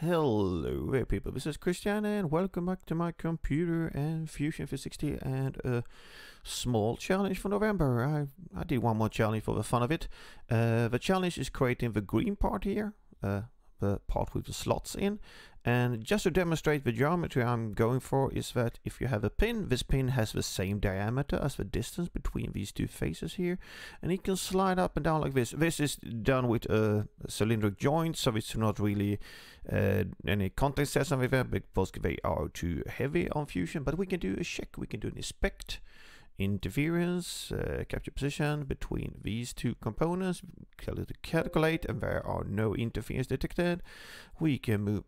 Hello there people, this is Christian and welcome back to my computer and Fusion 360 and a small challenge for November. I did one more challenge for the fun of it. The challenge is creating the green part here, the part with the slots in, and just to demonstrate the geometry I'm going for is that if you have a pin, this pin has the same diameter as the distance between these two faces here, and it can slide up and down like this. This is done with a cylindrical joint, so it's not really any contact sets with them because they are too heavy on Fusion, but we can do a check, we can do an inspect, interference, capture position between these two components, calculate, and there are no interference detected. We can move,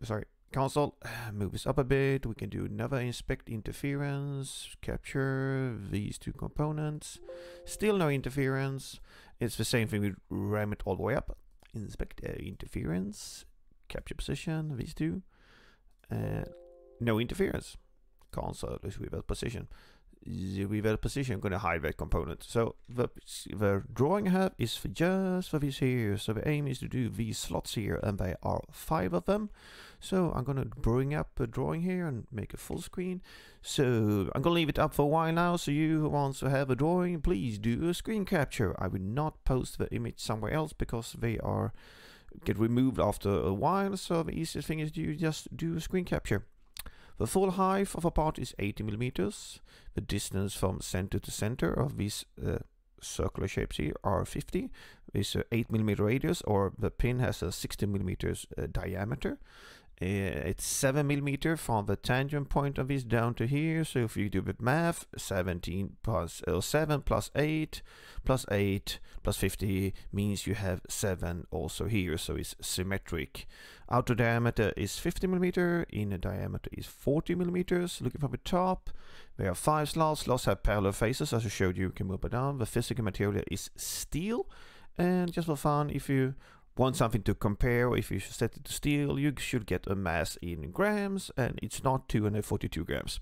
console, move this up a bit. We can do another inspect interference, capture these two components, still no interference. It's the same thing, we ram it all the way up, inspect interference, capture position, these two, no interference, console is without position. The reverse position, I'm going to hide that component. So the drawing I have is just for this here. So the aim is to do these slots here, and there are 5 of them. So I'm going to bring up a drawing here and make a full screen. So I'm going to leave it up for a while now. So you who wants to have a drawing, please do a screen capture. I will not post the image somewhere else because they are get removed after a while. So the easiest thing is you just do a screen capture. The full height of a part is 80 millimeters. The distance from center to center of these circular shapes here are 50. It's an 8 millimeter radius, or the pin has a 60 millimeters diameter. It's 7 millimeter from the tangent point of this down to here. So if you do the math, 17 plus 7 plus 8 plus 8 plus 50 means you have 7 also here. So it's symmetric. Outer diameter is 50 millimeter. Inner diameter is 40 millimeters. Looking from the top, there are 5 slots. Slots have parallel faces, as I showed you. You can move it down. The physical material is steel. And just for fun, if you want something to compare, if you set it to steel, you should get a mass in grams, and it's not 242 grams.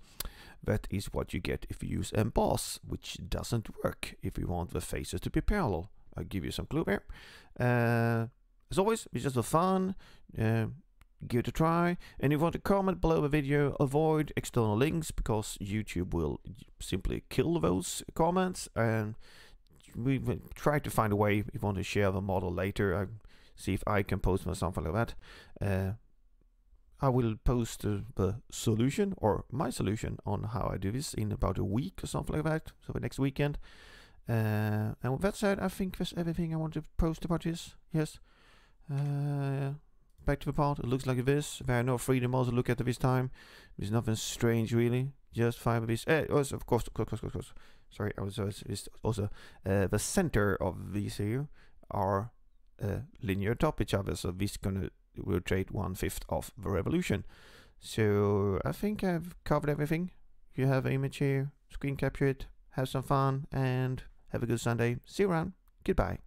That is what you get if you use emboss, which doesn't work if you want the faces to be parallel. I'll give you some clue there. As always, it's just for fun. Give it a try, and if you want to comment below the video, avoid external links because YouTube will simply kill those comments, and we will try to find a way if you want to share the model later. See if I can post something like that. I will post the solution, or my solution, on how I do this in about a week or something like that, so the next weekend. And with that said, I think that's everything I want to post about this. Yes. Back to the part. It looks like this. There are no 3D models to look at this time. There's nothing strange really. Just 5 of these. Also, of course. Sorry, it's also the center of these here are linear top each other, so this is gonna rotate 1/5 of the revolution. So I think I've covered everything. You have an image here, screen capture it, have some fun, and have a good Sunday. See you around. Goodbye.